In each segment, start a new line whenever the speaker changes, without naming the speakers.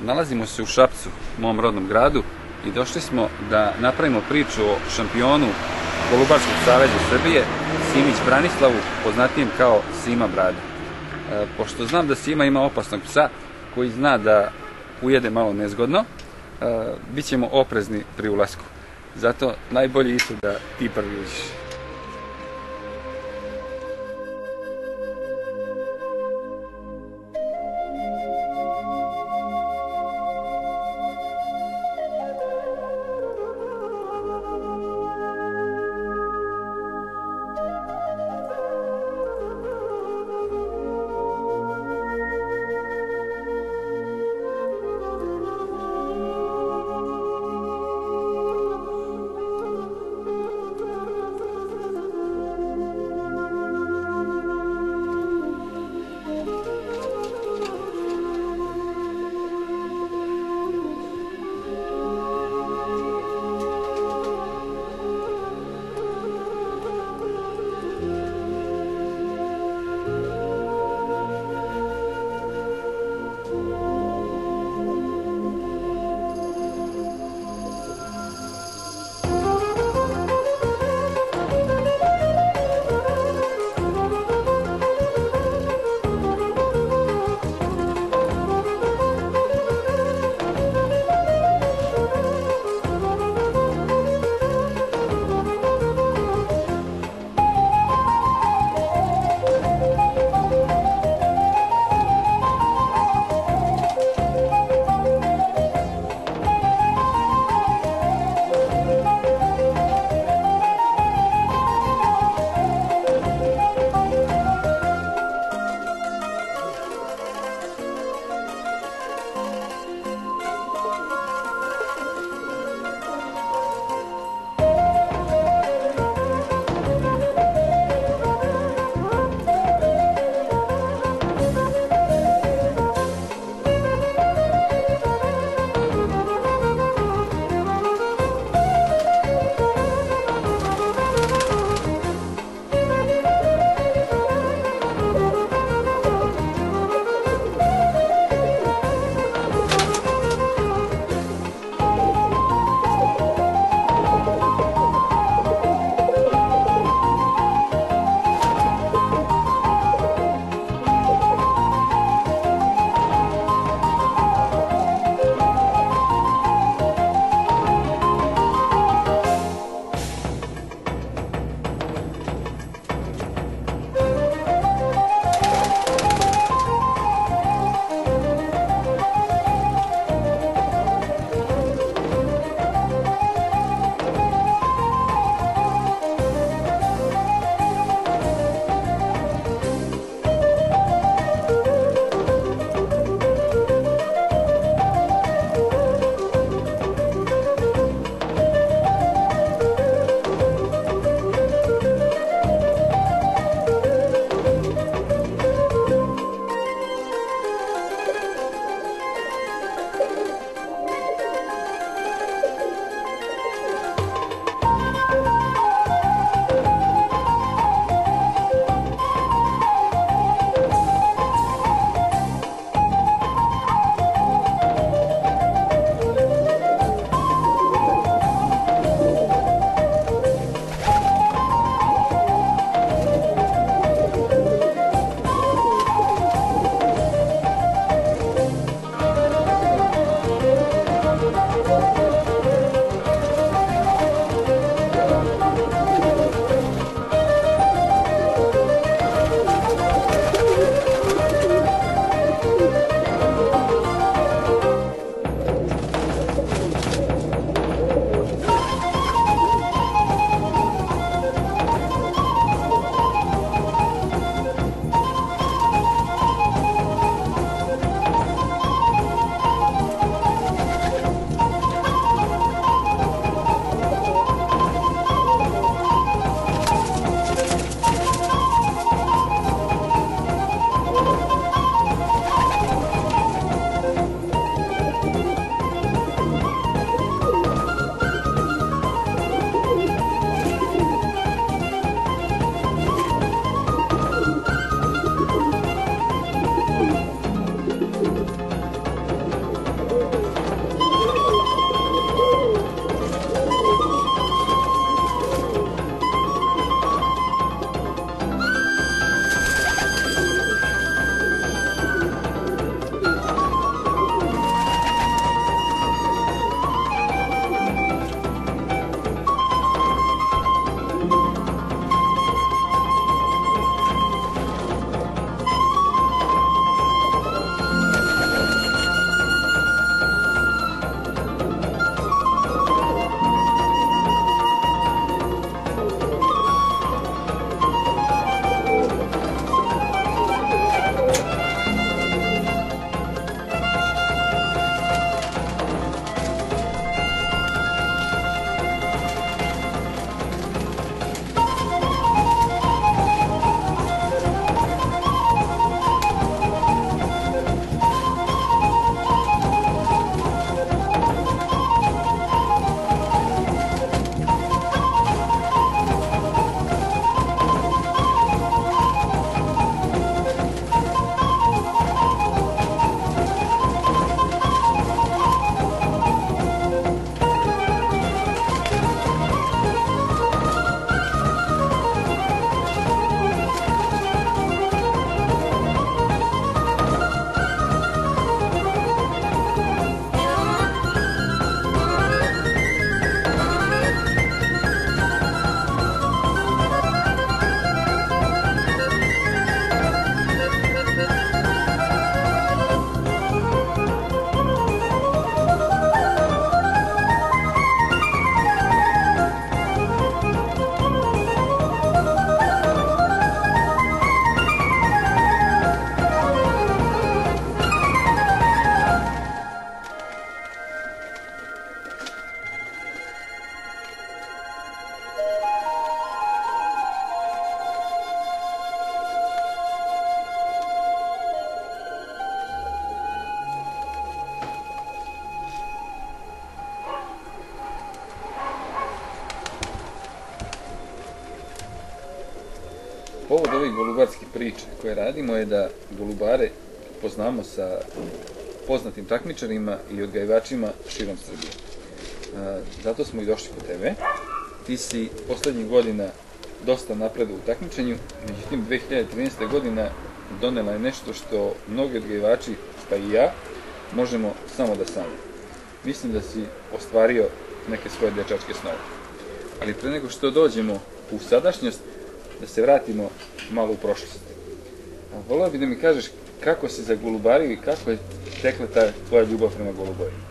Nalazimo se u Šapcu, mom rodnom gradu, i došli smo da napravimo priču o šampionu Kolubarskog saveza Srbije, Simić Branislavu, poznatijem kao Sima Brada. Pošto znam da Sima ima opasnog psa koji zna da ujede malo nezgodno, bit ćemo oprezni pri ulasku. Zato najbolji ishod da ti prvi uđeš. Povod ovih golubarskih priča koje radimo je da golubare poznamo sa poznatim takmičarima i odgajivačima širom Srbije. Zato smo i došli kod tebe. Ti si poslednjih godina dosta napredao u takmičenju, međutim 2013. godina donela je nešto što mnogi odgajivači, pa i ja, možemo samo da sanjamo. Mislim da si ostvario neke svoje dečačke snove. Ali pre nego što dođemo u sadašnjost, da se vratimo malo u prošlost. Voleo bi da mi kažeš kako si zagolubario i kako je tekla ta tvoja ljubav prema golubovima.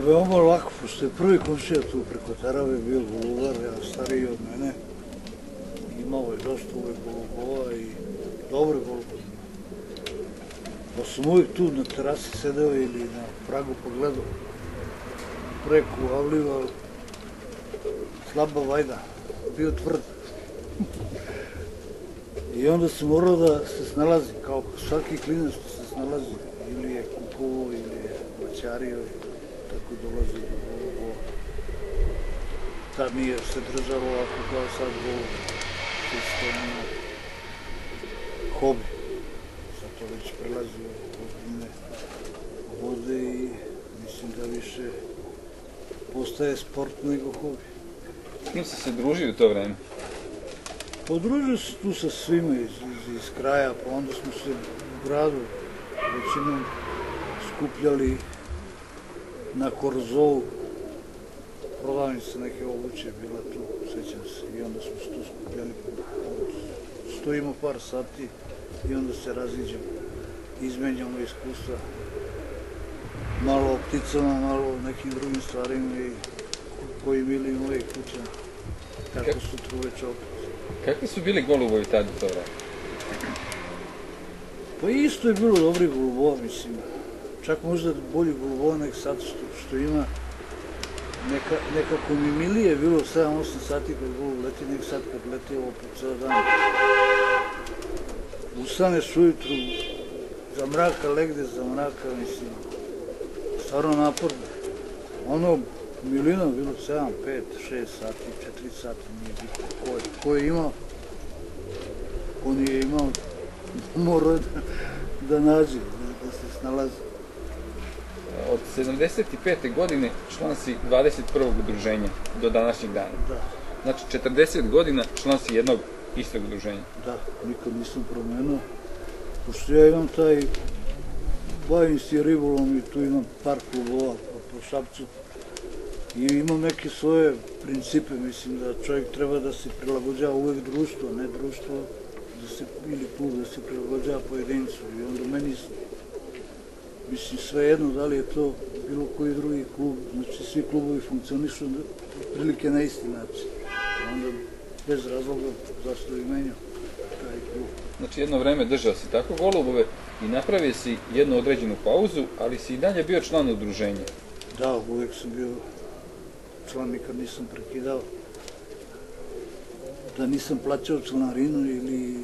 Veoma lako, pošto je prvi komšija tu preko Tarave bio golubar, ja stariji od mene. Imao je dosta uvek golubova i dobre golubove. Pa sam uvijek tu na terasi sedeo ili na pragu pogledao preko avliva, slaba vajda, bio tvrd. I onda sam morao da se snalazi, kao svaki klinac što se snalazi, ili je kupovo, ili je vaćario, tako dolazi do golubova. Tad nije se držalo ovako kao sad golub, sistemno hobi. Sad to već prelazi u ozbiljne vode i mislim da više postaje sport nego hobi.
S kim si se družio u to vreme?
Podružio se tu sa svima iz kraja, pa onda smo se u gradu većinom skupljali na Korzovu. Prodavnica neke obuće je bila tu, sećam se, i onda smo se tu skupljali. Stojimo par sati i onda se raziđemo, izmenjamo iskustva. Malo o pticama, malo o nekim drugim stvarima i koji bili moji kućani, kako su tu već opet.
Kakvi su bili golubovi tad u to vreme?
Pa isto je bilo dobrih golubova, mislim. Čak možda bolji golubova nek sad što ima. Nekako mi milije je bilo 7-8 sati kad golub leti, nek sad kad leti ovo po ceo dan. Ustaneš ujutru, za mraka legde, za mraka, mislim. Stvarno naporno. Ono, milina bilo 7, 5, 6 sati, 4 sati, nije bitno. Ko je imao, ko nije imao, mora da nađe, da se snalazi.
Od 75. godine član si 21. udruženja do današnjeg dana.
Da.
Znači 40 godina član si jednog istog udruženja.
Da, nikad nisam promenio. Pošto ja imam bavim se ribolom i tu imam par klubova po Šapcu. I imam neke svoje principe, mislim da čovjek treba da se prilagođava uvek društvu, a ne društvo ili klub da se prilagođava pojedincu. I onda meni, mislim, svejedno da li je to bilo koji drugi klub, znači svi klubovi funkcionišu prilike na isti način. Onda bez razloga zašto i menjao taj klub.
Znači jedno vreme držao si tako golubove i napravio si jednu određenu pauzu, ali si i dalje bio član udruženja.
Da, uvek sam bio član, nikad nisam prekidao. Da nisam plaćao članarinu ili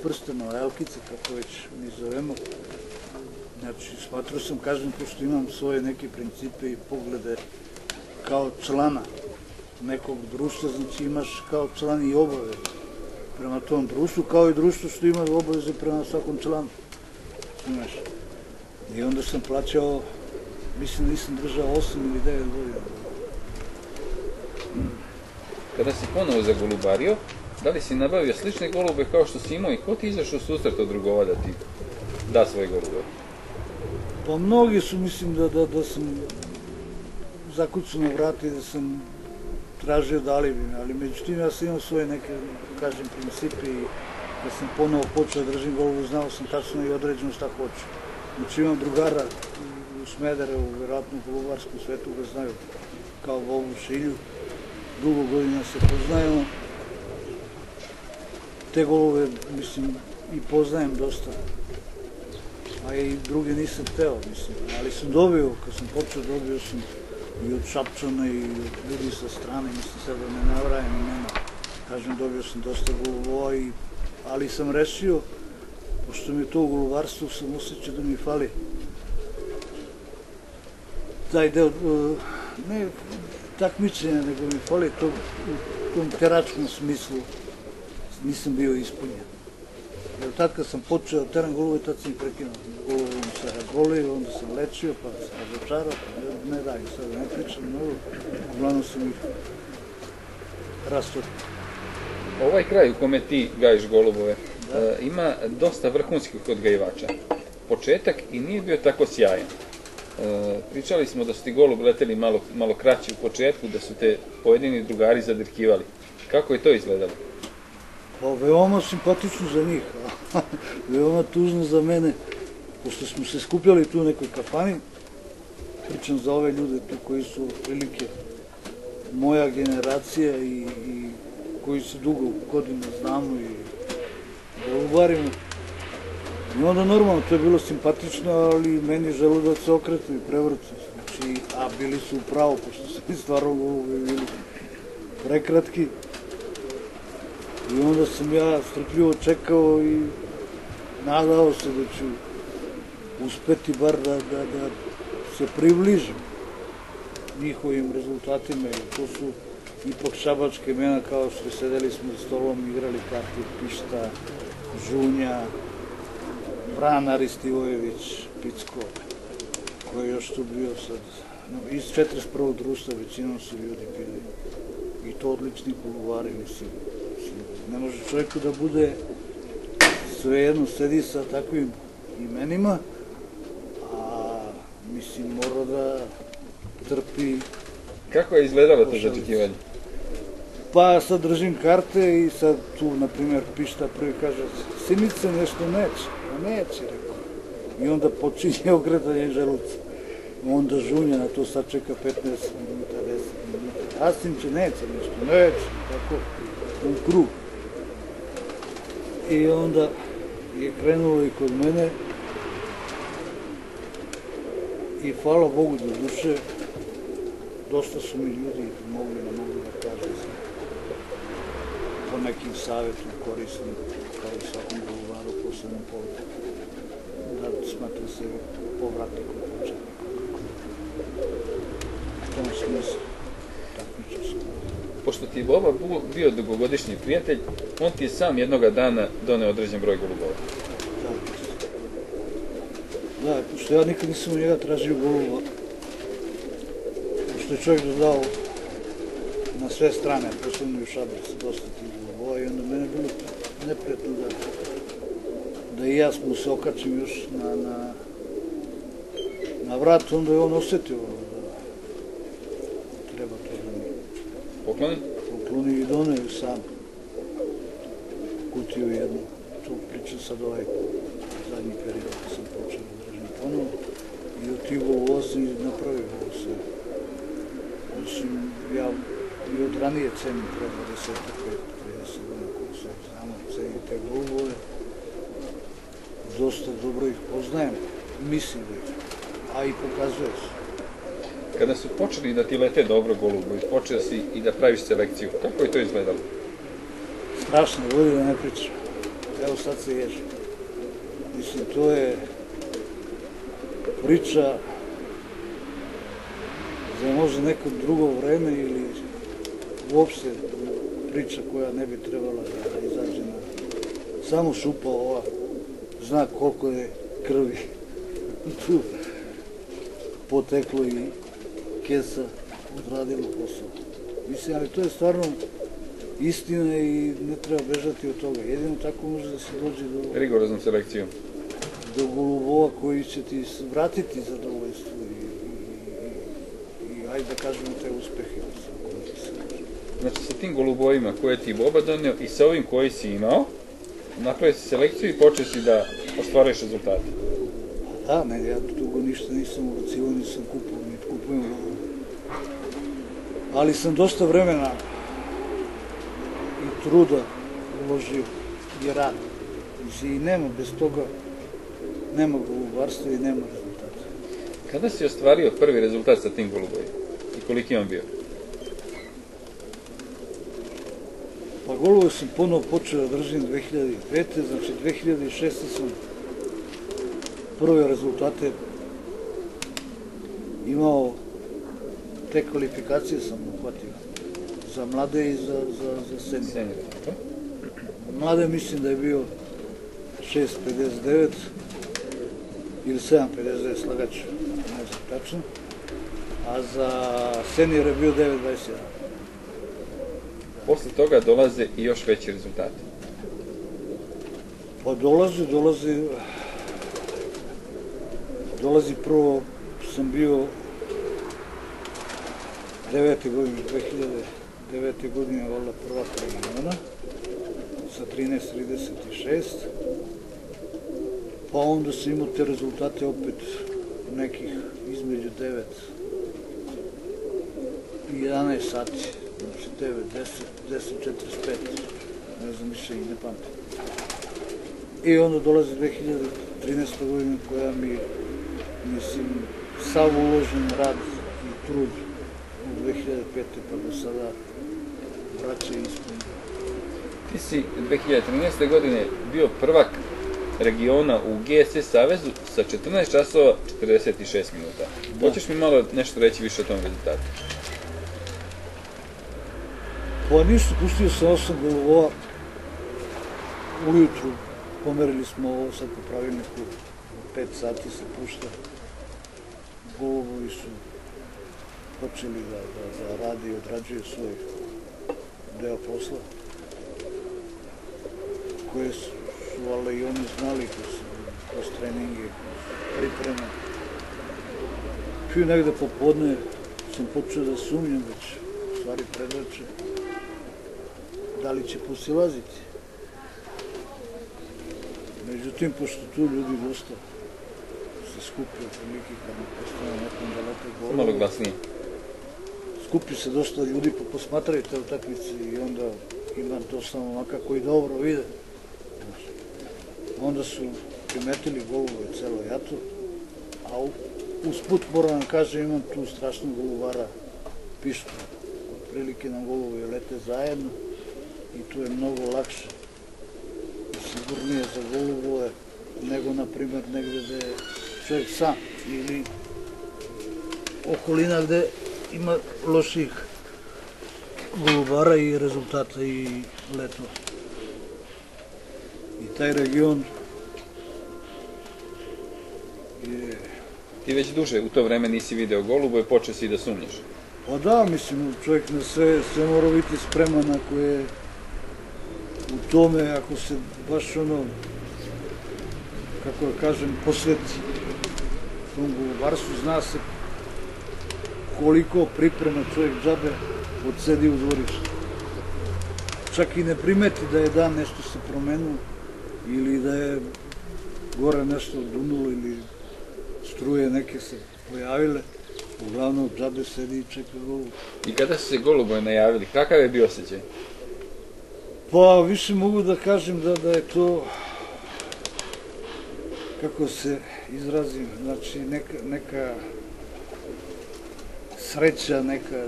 prsteno, elkice, kako već mi zovemo. Znači, smatrao sam, kažem, pošto imam svoje neke principe i poglede kao člana nekog društva, znači imaš kao član i obaveze prema tom društvu, kao i društvo što ima obaveze prema svakom članu. Znaš. I onda sam plaćao, mislim da nisam držao 8 ili 9 godina.
Kada si ponovo zagolubario, da li si nabavio slične golube kao što si imao i ko ti izašao susret od drugova da ti da svoje golube?
Pa mnogi su, mislim da sam zakucao na vrati, da sam tražio dali bi me, ali međutim ja sam imao svoje neke, kažem, principe i da sam ponovo počeo da držim golubu, znao sam tačno i određeno šta hoću. Znači imam drugara u Smederevu, vjerojatno u golubarskom svetu ga znaju kao Bogu Šilju, dugo godina se poznajemo. Te golube, mislim, i poznajem dosta, a i druge nisam hteo, mislim, ali sam dobio, kad sam počeo, dobio sam i od Šapčana i od ljudi sa strane, mislim sad da ne navrajem imena, kažem, dobio sam dosta golubova, ali sam rešio, pošto mi to u golubarstvu sam osjećao da mi fali taj deo, ne takmičenja, nego mi fali to u tom teračkom smislu, nisam bio ispunjen. Jer tad kad sam počeo teran golove, tad sam ih prekinuo. Golovom se razbolio, onda sam lečio, pa sam razočarao, pa ne daju, sad ne pričam mnogo, uglavnom sam ih rastorio.
Ovaj kraj u kome ti gajiš golubove ima dosta vrhunskih odgajivača. Početak i nije bio tako sjajan. Pričali smo da su ti golubi leteli malo kraći u početku, da su te pojedini drugari zadrkivali. Kako je to izgledalo?
Pa veoma simpatično za njih, a veoma tužno za mene, pošto smo se skupljali tu u nekoj kafani, pričam za ove ljude tu koji su prilike moja generacija i koji se dugo godina znamo i golubarimo. I onda normalno, to je bilo simpatično, ali meni želudac se okretao i prevrtao. Znači, a bili su u pravu, pošto su mi stvarno golubi bili prekratki. I onda sam ja strpljivo čekao i nadao se da ću uspeti bar da se približim njihovim rezultatima. To su ipak šabačke imena, kao što sedeli smo za stolom, igrali karte Pišta, Žunja, Bran Aristivojević, Picko, koji je još tu bio sad. Iz 41. društva većinom su ljudi bili. I to odlični golubari, mislim. Ne može čovjeku da bude svejedno sedi sa takvim imenima, a mislim mora da trpi.
Kako je izgledalo to zaočekivanje?
Pa sad držim karte i sad tu, na primjer, Pišta prvi kaže, Simica nešto neće, a neće, rekao. I onda počinje okretanje želuca. Onda Žunja na to sad čeka 15 minuta, 10 minuta. Asimće neće nešto, neće, tako, u krug. I onda je krenulo i kod mene i hvala Bogu do duše, dosta su mi ljudi mogli da kažu po nekim savjetima korisnim, kao i svakom golubaru, posebno da smatram se povratnikom početnika. U tom smislu takmičarsko.
Pošto ti je Boba bio dugogodišnji prijatelj, on ti je sam jednoga dana doneo određen broj golubova.
Da, pošto ja nikad nisam u njega tražio goluba, pošto je čovjek dodao na sve strane, posebno i u Šabac, dosta tih golubova, i onda mene bilo neprijatno da i ja mu se okačim još na vrat, onda je on osjetio da treba to da mi pokloni i doneo sam kutiju jednu. Tu pričam sad ovaj zadnji period kad sam počeo da držim ponovo i od tih golubova sam napravio ovo sve. Mislim, ja i od ranije cenim prema 10-15-30 godina koliko se znamo, cenim te golubove. Dosta dobro ih poznajem, mislim da ih, a i pokazuje se.
Kada su počeli da ti lete dobro golubovi, počeo si i da praviš selekciju, kako je to izgledalo?
Strašno, vodi da ne pričam. Evo sad se ježi. Mislim, to je priča za možda neko drugo vreme ili uopšte priča koja ne bi trebala da izađe na samo šupa ova. Zna koliko je krvi tu poteklo i kesa odradilo posao. Mislim, ali to je stvarno istina i ne treba bežati od toga. Jedino tako može da se dođe do
rigoroznom selekcijom.
Do golubova koji će ti vratiti zadovoljstvo i ajde da kažemo te uspehe.
Znači sa tim golubovima koje ti Boba donio i sa ovim koji si imao, napravio si selekciju i počeo si da ostvaruješ rezultate.
Da, ne, ja dugo ništa nisam ubacivo, nisam kupujem golubove. Ali sam dosta vremena i truda uložio i rad. I nema, bez toga nema golubarstva i nema rezultata.
Kada si ostvario prvi rezultat sa tim golubovima i koliki je on bio?
Pa golube sam ponovo počeo da držim 2005. Znači 2006. sam prve rezultate imao, te kvalifikacije sam uhvatio za mlade i za senjore. mlade mislim da je bio 6,59 ili 7,59, slagaću, ne znam tačno, a za senior je bio 9,21.
Posle toga dolaze i još veći rezultati.
Pa dolazi prvo, sam bio 2009. godine valjda prvak regiona sa 13,36, pa onda sam imao te rezultate opet nekih između 9 i 11 sati, znači 9, 10, 10:45, ne znam više i ne pamtim. I onda dolazi 2013. godina koja mi, mislim, sav uložen rad i trud u 2005. pa do sada vraća ispuno.
Ti si 2013. godine bio prvak regiona u GSS savezu sa 14 časova 46 minuta. Hoćeš mi malo nešto reći više o tom rezultatu?
Pa ništa, pustio sam 8 golova ujutru. Pomerili smo ovo sad po pravilniku, u 5 sati se pušta. Golovi su počeli da rade i odrađuju svoj deo posla, koje su valjda i oni znali kroz treninge, pripreme. Čuju negde popodne sam počeo da sumnjam već, u stvari predveče, da li će posilaziti. Međutim, pošto tu ljudi dosta se skupi otprilike kad ne postoje nekom da lete golove.
Malo glasnije.
Skupi se dosta ljudi pa posmatraju te utakmice i onda ima dosta momaka koji dobro vide. Onda su primetili golove celo jato, a usput moram vam kažem imam tu strašnog golubara pištu. Otprilike nam golovi lete zajedno i tu je mnogo lakše i sigurnije za golubove nego, na primjer, negde gde je čovjek sam ili okolina gde ima loših golubara i rezultata i letova. I taj region je...
Ti već duže u to vreme nisi video golubove, počeo si da sumnjaš.
Pa da, mislim, čovjek na sve mora biti spreman ako je u tome, ako se baš ono, kako da kažem, posveti tom golubarstvu, zna se koliko priprema čovjek džabe odsedi u dvorištu. Čak i ne primeti da je dan nešto se promenilo ili da je gore nešto dunulo ili struje neke se pojavile, uglavnom džabe sedi i čeka golub.
I kada su se golubove najavili, kakav je bio osjećaj?
Pa više mogu da kažem da je to, kako se izrazim, znači neka sreća, neka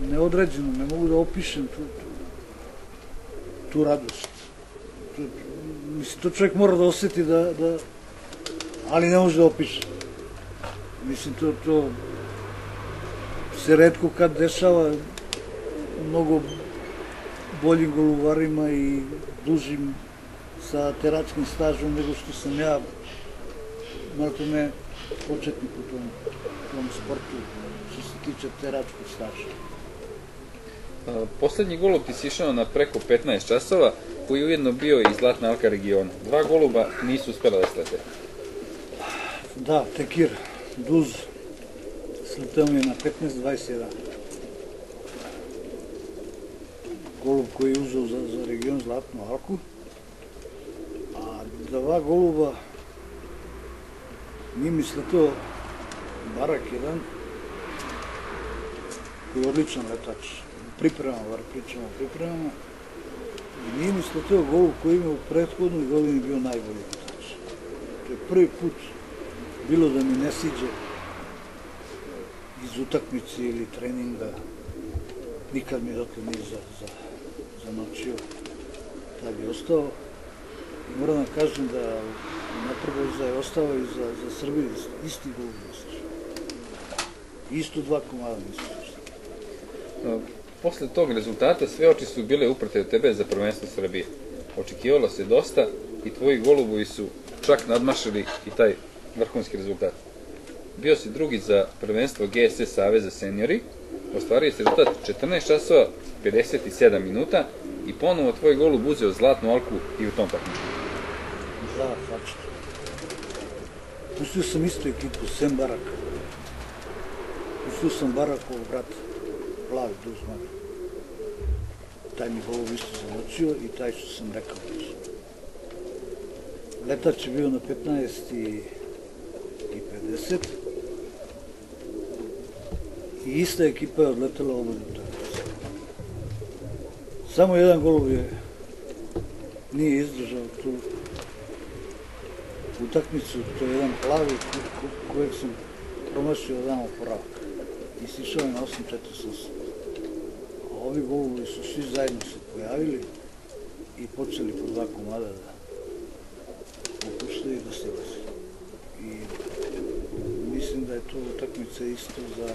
neodređeno, ne mogu da opišem tu radost. Mislim, to čovjek mora da osjeti ali ne može da opiše. Mislim, to se retko kad dešava mnogo boljim golubarima i dužim sa teračkim stažom nego što sam ja, maltene početnik u tom sportu, što se tiče teračkog staža.
Poslednji golub ti si išao na preko 15 časova, koji je ujedno bio i zlatna alka regiona. 2 goluba nisu uspela da slete.
Da, Tekir, Duz, sletao mi je na 15,21. Golub koji je uzeo za region zlatnu alku, a 2 goluba nije mi sletao Barak jedan, koji je odličan letač. Pripremamo, pričamo o pripremama. I nije mi sletao golub koji ima u prethodnoj godini bio najbolji letač. To je prvi put bilo da mi ne siđe iz utakmice ili treninga. Nikad mi dotle nije zanočio. Tad je ostao. I moram da kažem da na Prboza je ostao i za Srbiju isti golub. Isto 2 komada nisu.
Posle tog rezultata sve oči su bile uprte od tebe za prvenstvo Srbije. Očekivalo se dosta i tvoji golubovi su čak nadmašili i taj vrhunski rezultat. Bio si drugi za prvenstvo GSS Saveza seniori, ostvario si rezultat 14 časova, 57 minuta i ponovo tvoj golub uzeo zlatnu alku i u tom takmičenju.
Da, tačno. Pustio sam istu ekipu, sem Baraka. Pustio sam Barakovog brata, plavi Duzman. Taj mi golub isto zamočio i taj što sam rekao. Letač je bio na 15 i 50. I ista ekipa je odletela oba utakmice. Samo jedan golub nije izdržao tu utakmicu, to je jedan plavi kojeg sam promašio dan oporavak. I sišao je na 8.48. A ovi golubovi su svi zajedno se pojavili i počeli po 2 komada da opuštaju i da se lazi. I mislim da je to utakmica isto za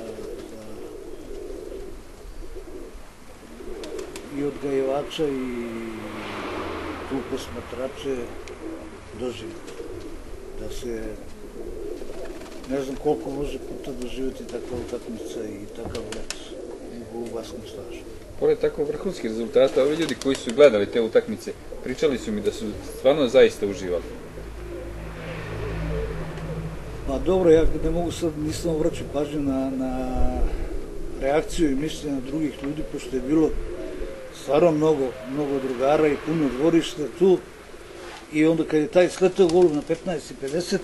i odgajivača i tu posmatrače doživjeti. Da se ne znam koliko može puta doživjeti takva utakmica i takav let u golubarskom stažu.
Pored tako vrhunskih rezultata, ovi ljudi koji su gledali te utakmice, pričali su mi da su stvarno zaista uživali.
Ma dobro, ja ne mogu sad, nisam obraćao pažnju na reakciju i mišljenja drugih ljudi, pošto je bilo stvarno mnogo drugara i puno dvorišta tu. I onda kad je taj sletao golub na 15.50,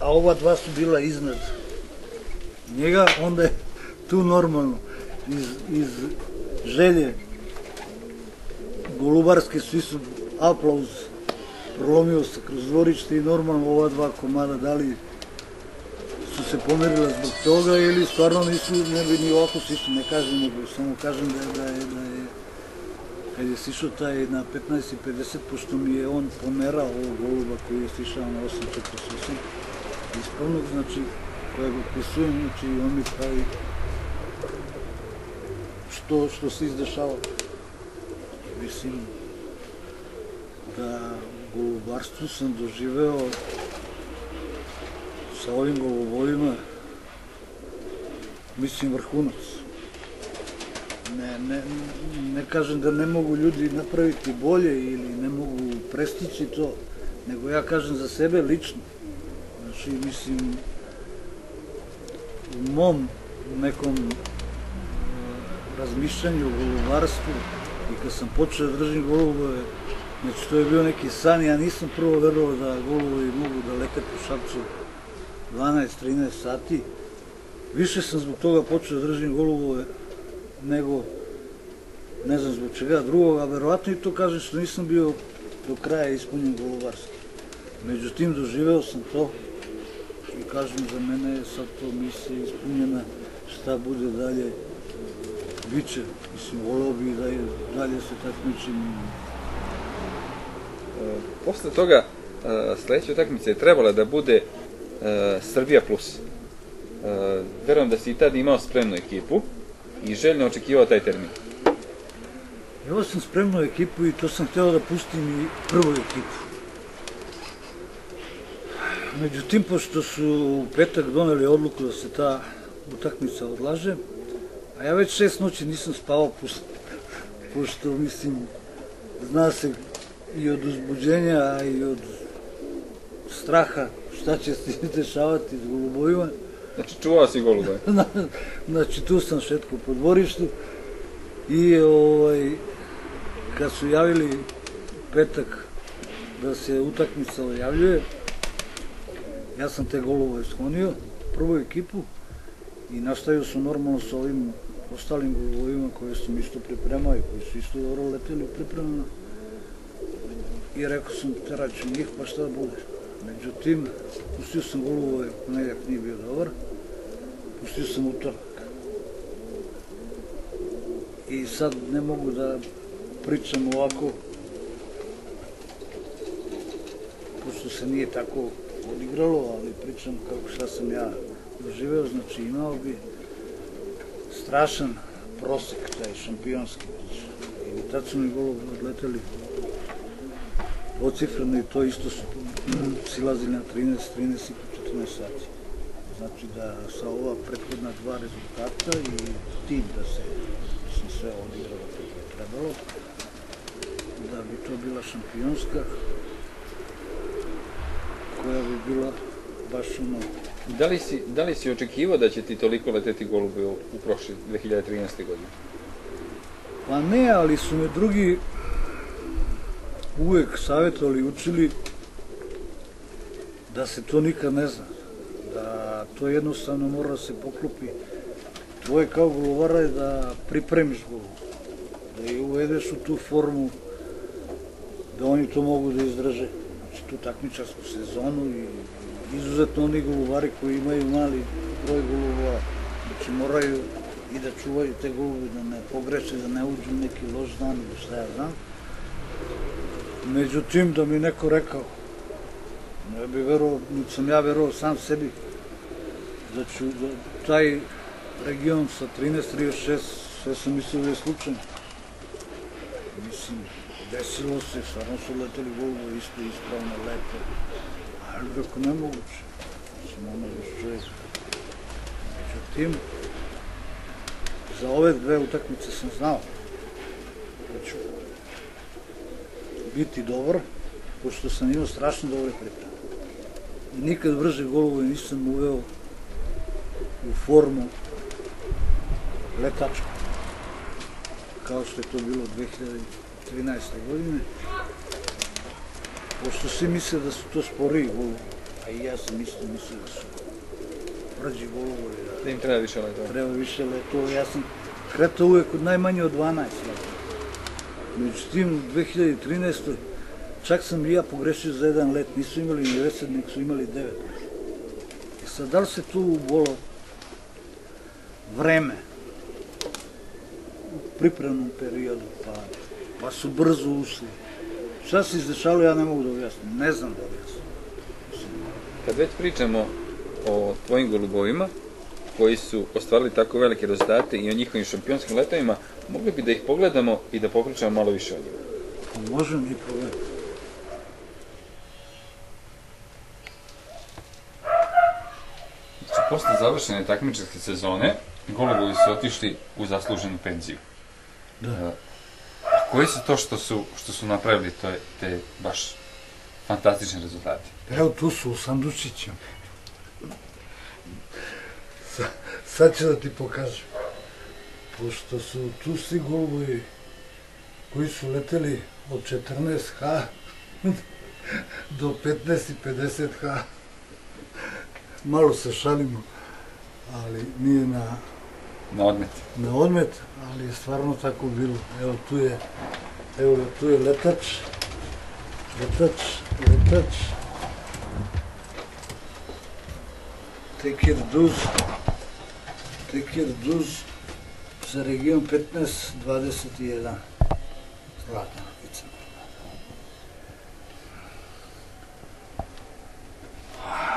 a ova dva su bila iznad njega, onda je tu normalno iz želje golubarske svi su aplauz prolomio se kroz dvorište i normalno ova dva komada da li su se pomerila zbog toga ili stvarno nisu, ne bi ni ovako sišli, ne kažem, nego samo kažem da je kad je sišao taj na 15.50, pošto mi je on pomerao ovog goluba koji je sišao na 8.48 ispravnog, znači, kojeg opisujem, znači on mi pravi što se izdešava. Mislim da u golubarstvu sam doživeo sa ovim golubovima, mislim, vrhunac. Ne kažem da ne mogu ljudi napraviti bolje ili ne mogu prestići to, nego ja kažem za sebe lično. Znači, mislim, u mom nekom razmišljanju o golubarstvu i kad sam počeo da držim golubove, znači to je bio neki san, ja nisam prvo verovao da golubovi mogu da lete po Šapcu 12-13 sati. Više sam zbog toga počeo da držim golubove nego, ne znam zbog čega drugog, a verovatno i to kažem što nisam bio do kraja ispunjen golubarski. Međutim, doživeo sam to i kažem, za mene je sad to misija ispunjena, šta bude dalje, bit će, mislim, voleo bi da dalje se takmičim.
Posle toga, sledeća utakmica je trebala da bude Srbija plus. Verujem da si i tada imao spremnu ekipu i željno očekivao taj termin.
Evo sam spremnu ekipu i to sam hteo da pustim i prvu ekipu. Međutim, pošto su u petak doneli odluku da se ta utakmica odlaže, a ja već 6 noći nisam spavao, pošto, mislim, zna se i od uzbuđenja, a i od straha šta će se dešavati s golubovima.
Znači, čuvao si golubove?
Znači, tu sam šetkao po dvorištu i kad su javili petak da se utakmica objavljuje, ja sam te golubove sklonio, prvu ekipu, i nastavio sam normalno sa ovim ostalim golubovima koje sam isto pripremao i koji su isto dobro leteli u pripremama. I rekao sam, terat ću njih, pa šta da bude. Međutim, pustio sam golubove, ponedjeljak nije bio dobar, pustio sam utorak. I sad ne mogu da pričam ovako, pošto se nije tako odigralo, ali pričam kako šta sam ja doživeo, znači imao bi strašan prosek, taj šampionski. I tad su mi golovi odleteli ocifreno i to isto su silazili na 13 i 14 sati. Znači da sa ova prethodna dva rezultata i tim da se sve odigralo kako je trebalo, da bi to bila šampionska, koja bi bila baš ono...
Da li si očekivao da će ti toliko leteti golubi u prošli 2013. godine?
Pa ne, ali su me drugi uvek savjetovali, učili da se to nikad ne zna, da to jednostavno mora da se poklopi. Tvoje kao golovara je da pripremiš golovu, da je uvedeš u tu formu, da oni to mogu da izdrže. Znači tu takmičarsku sezonu i izuzetno oni golovari koji imaju mali broj golova, znači moraju i da čuvaju te golove, da ne pogreše, da ne uđu neki loš dan ili šta ja znam. Međutim, da mi neko rekao, ne bi verovao, niti sam ja verovao sam sebi, da ću taj region sa 13-36, sve sam mislio da je slučajno. Mislim, desilo se, stvarno su leteli golovi isto ispravno, lepo, ali kako nemoguće. Mislim, ono još čovjek. Međutim, za ove dve utakmice sam znao da ću biti dobar, pošto sam imao strašno dobre pripreme. I nikad brže golove nisam uveo u formu letačku, kao što je to bilo 2013. godine, pošto svi misle da su to sporiji golovi, a i ja sam isto mislio da su brđi golovi,
Da im treba više letova.
Treba više letova, ja sam kretao uvek od najmanje od 12 letova. Međutim, u 2013. čak sam i ja pogrešio za jedan let, nisu imali ni 10, nek su imali 9. I sad, da li se tu bolo vreme u pripremnom periodu, pa su brzo ušli. Šta se izdešalo, ja ne mogu da objasnim, ne znam da objasnim.
Kad već pričamo o tvojim golubovima, koji su ostvarili tako velike rezultate i o njihovim šampionskim letovima, mogli bi da ih pogledamo i da popričamo malo više o njima.
Možem i pogledati.
Znači, posle završene takmičarske sezone, golubovi su otišli u zasluženu penziju.
Da.
A koji su to što su napravili te baš fantastične rezultate?
Evo tu su u sandučićima. Sad ću da ti pokažem. Pošto su tu svi golubovi koji su leteli od 14H do 15 i 50H. Malo se šalimo, ali nije na
odmet.
Na odmet, ali je stvarno tako bilo. Evo tu je letač. Tekir Duz za region 15-21. Zlatna nogica.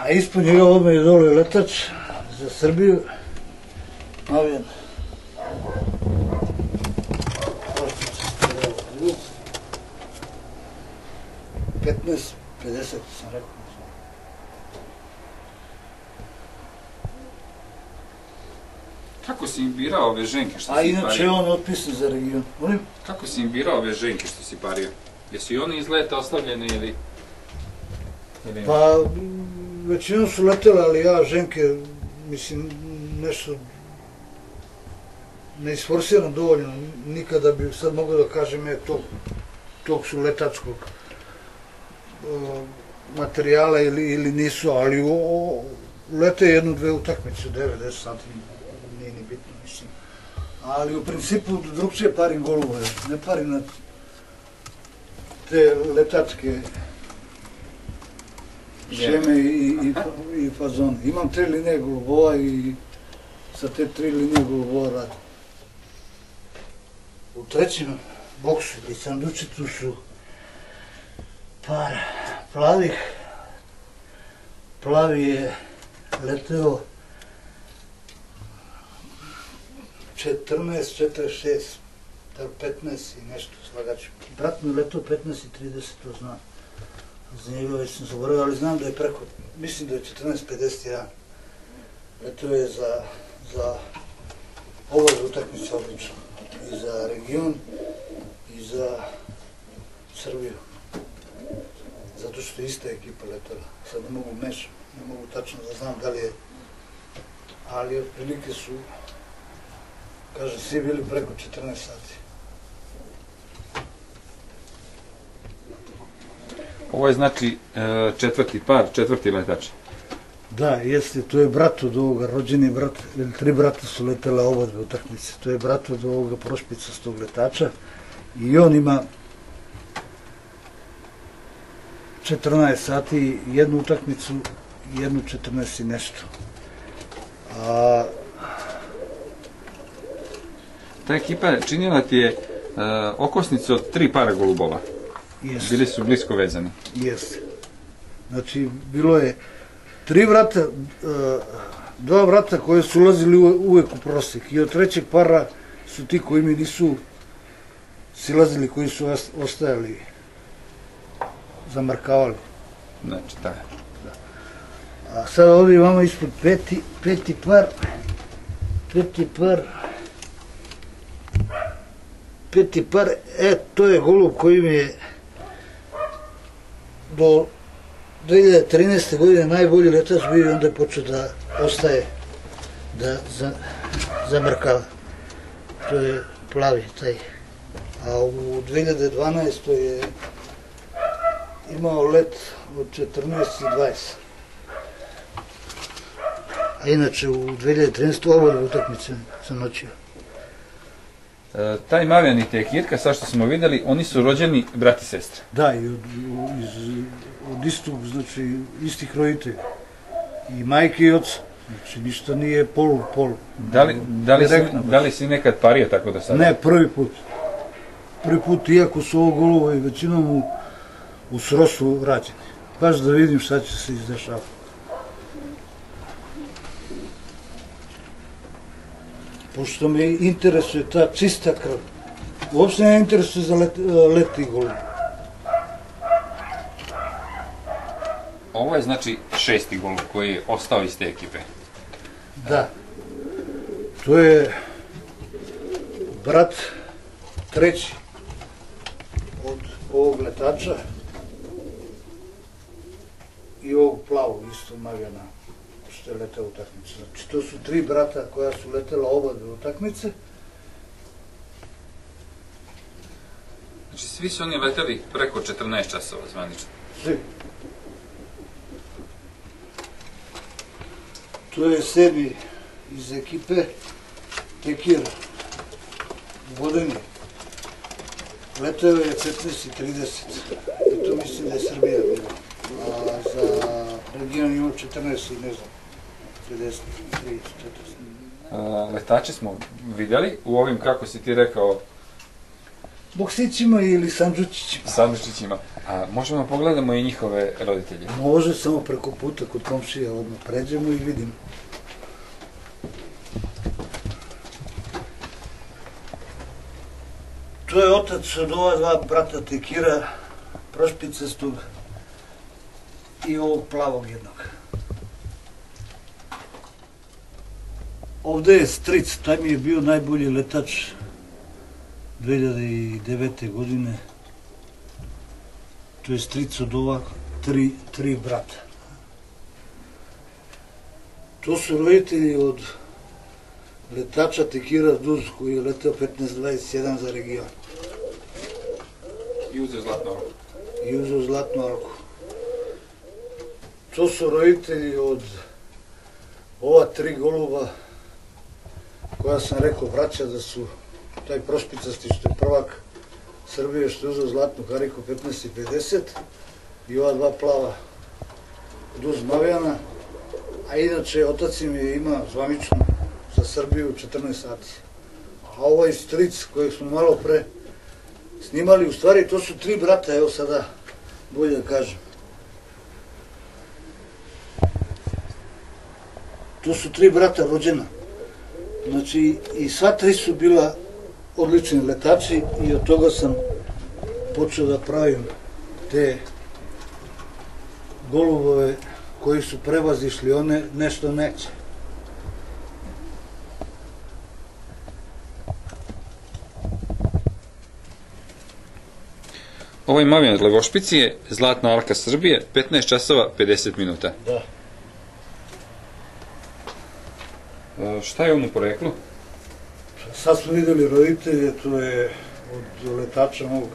A ispod njega odmah je dole letač za Srbiju. Navijen. 15-50 sam rekao.
Kako si im birao ove ženke što si pario?
A inače je on otpisan za region. Molim?
Kako si im birao ove ženke što si pario? Jesu i oni iz leta ostavljene ili...
Pa, većinom su letele, ali ja ženke, mislim, nešto ne isforsiram dovoljno, nikada bi sad mogao da kažem, tog su letačkog materijala ili nisu, ali lete jednu, dve utakmice, 9-10 sati, nije ni bitno, mislim. Ali u principu drugčije parim golove, ne parim na te letačke šeme i fazone. Imam 3 linije golubova i sa te 3 linije golubova radim. U trećem boksu i sandučitu su par plavih. Plavi je leteo 14.46, 15 i nešto, slagaću. Brat mi je letao 15.30, to znam. Za njega već sam zaboravio, ali znam da je preko, mislim da je 14.51. Letao je za oba utakmice odlično. I za region, i za Srbiju. Zato što je ista ekipa letala. Sad ne mogu mešati, ne mogu tačno da znam da li je, ali otprilike su, kažem, svi bili preko 14 sati.
Ovo je znači četvrti par, četvrti letač.
Da, jeste, to je brat od ovoga, rođeni brat, ili 3 brata su letela oba dve utakmice. To je brat od ovoga prošpicastog letača i on ima 14 sati, jednu utakmicu, jednu 14 i nešto.
Ta ekipa činila ti je okosnicu od 3 para golubova.
Jeste.
Bili su blisko vezani.
Jeste. Znači, bilo je 3 brata, 2 brata koji su ulazili uvek u prosek i od trećeg para su ti koji mi nisu silazili, koji su ostajali, zamarkavali.
Znači, da.
A sada ovdje imamo ispod peti par, to je golub koji mi je do 2013. godine najbolji letač bio i onda je počeo da ostaje, da zamrkava. To je plavi taj. A u 2012. je imao let od 14.20. A inače u 2013. oba utakmice sam noćio.
Taj Mavijan i Tekirka, sad što smo videli, oni su rođeni brat i sestre.
Da, i od istog, znači, istih roditelja. I majke i oca. Znači, ništa nije pol.
Da li si nekad pario tako do sada?
Ne, prvi put. Prvi put, iako su ovo golovi većinom u srosu rađeni. Baš da vidim šta će se izdešavati. Pošto me interesuje ta čista krv. Uopšte ne interesuje za let i golubi.
Ovo je znači 6. golub koji je ostao iz te ekipe.
Da. To je brat treći od ovog letača i ovog plavog isto Mavijana, što je letao utakmice. Znači, to su 3 brata koja su letela oba dve utakmice.
Znači, svi su oni leteli preko 14 časova zvanično.
Svi. To je 7. iz ekipe Tekira, Vodeni. Letao je 15.30 i to mislim da je Srbija bila. A za region imao 14 i ne znam, 53, 40.
Letače smo vidjeli u ovim, kako si ti rekao,
Boksićima ili sandučićima.
sandučićima. Možemo da pogledamo i njihove roditelje.
Može, samo preko puta kod komšija odmah pređemo i vidimo. To je otac od ova 2 brata Tekira, prošpicastog i ovog plavog jednog. Ovde je stric, taj mi je bio najbolji letač 2009. godine. To je stric od ova 3 brata. To su roditelji od letača Tekira Duz koji je letao 15.21 za region.
I uzeo zlatnu orku.
I uzeo zlatnu orku. To su roditelji od ova 3 goluba koja sam rekao braća da su taj prošpicasti što je prvak Srbije što je uzeo zlatnu kariku 15.50 i ova 2 plava Duz Mavijana, a inače otac im je ima zvanično za Srbiju 14 sati. A ovaj stric kojeg smo malo pre snimali, u stvari to su 3 brata, evo sada bolje da kažem. To su 3 brata rođena. Znači, i sva tri su bila odlični letači i od toga sam počeo da pravim te golubove koji su prevazišli one nešto neće.
Ovo im avion od Levošpicije, Zlatna Alka Srbije, 15 časova 50 minuta.
Da.
Šta je on u poreklu?
Sad smo videli roditelje, to je od letača mog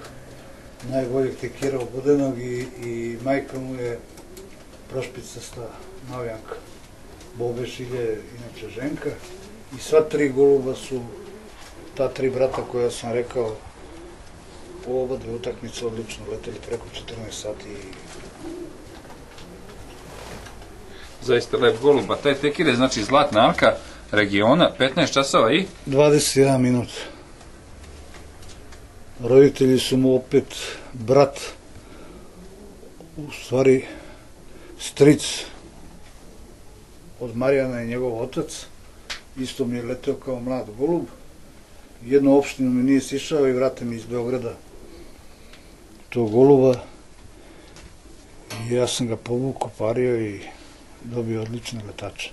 najboljeg tekira obudenog i majka mu je prošpicasta Mavijanka. Bobe Šilje, inače ženka. I sva tri goluba su ta tri brata koja sam rekao, oba dve utakmice odlično leteli preko 14 sati.
Zaista lep golub, a taj tekir je znači Zlatna Alka regiona, 15 časova i?
21 minut. Roditelji su mu opet brat, u stvari stric od Marijana i njegov otac. Isto mi je leteo kao mlad golub. Jednu opštinu mi nije sišao i vrate mi iz Beograda tog goluba. I ja sam ga povukao, pario i dobio odlične letače.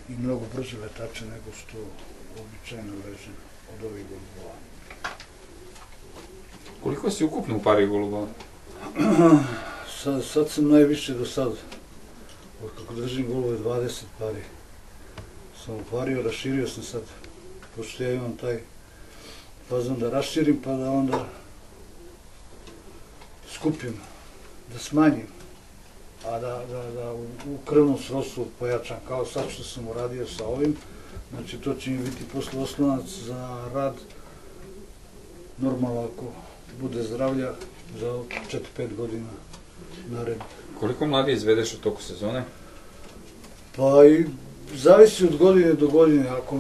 I mnogo brže letače nego što običajno leže od ovih golubova.
Koliko si ukupno upario golubova?
Sad sam najviše do sada. Od kako držim golube 20 pari. Sam upario, raširio sam sad. Pošto ja imam taj fazon da raširim pa da onda skupim, da smanjim. A da u krvnom srodstvu pojačam, kao sad što sam uradio sa ovim. Znači to će mi biti posle oslonac za rad, normalno ako bude zdravlja, za 4-5 godina naredno.
Koliko mladi izvedeš u toku sezone?
Pa i zavisi od godine do godine, ako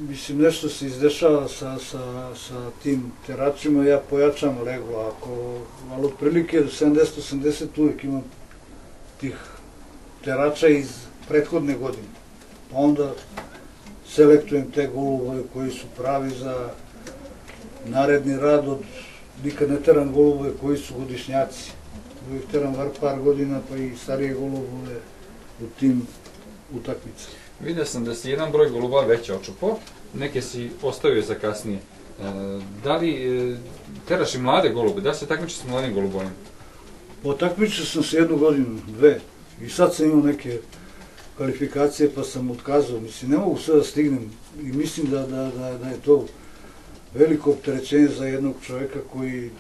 mislim, nešto se izdešava sa tim teračima, ja pojačam leglo, ali otprilike 70-80 uvijek imam tih terača iz prethodne godine. Onda selektujem te golubove koji su pravi za naredni rad, nikad ne teram golubove koji su godišnjaci. Uvijek teram par godina, pa i starije golubove u tim utakmicama.
Vidio sam da si jedan broj goluba već očupao, neke si ostavio za kasnije. Da li teraš i mlade golube? Da li se takmičiš s mladim golubovima?
Takmičio sam se 1 godinu, 2. I sad sam imao neke kvalifikacije pa sam otkazao. Mislim, ne mogu sve da stignem i mislim da je to veliko opterećenje za jednog čoveka koji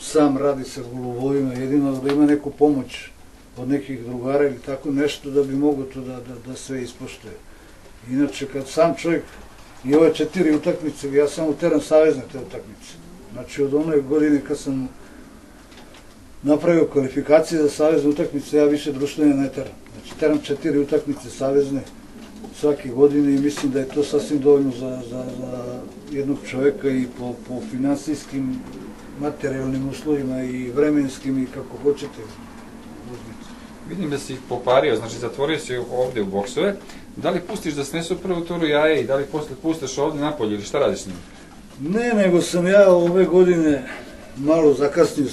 sam radi sa golubovima, jedino da ima neku pomoć od nekih drugara ili tako nešto da bi mogo to da sve ispoštuje. Inače, kad sam čovjek i ove 4 utakmice, ja samo teram savezne te utakmice. Znači, od one godine kad sam napravio kvalifikacije za savezne utakmice, ja više društvene ne teram. Znači, teram 4 utakmice savezne svake godine i mislim da je to sasvim dovoljno za jednog čoveka i po finansijskim, materijalnim uslovima i vremenskim i kako hoćete.
Vidim da si ih popario, znači zatvorio si ovde u boksove. Da li pustiš da snesu prvu turu jaje i da li posle pustaš ovde napolje ili šta radiš s njim?
Ne, nego sam ja ove godine malo zakasnio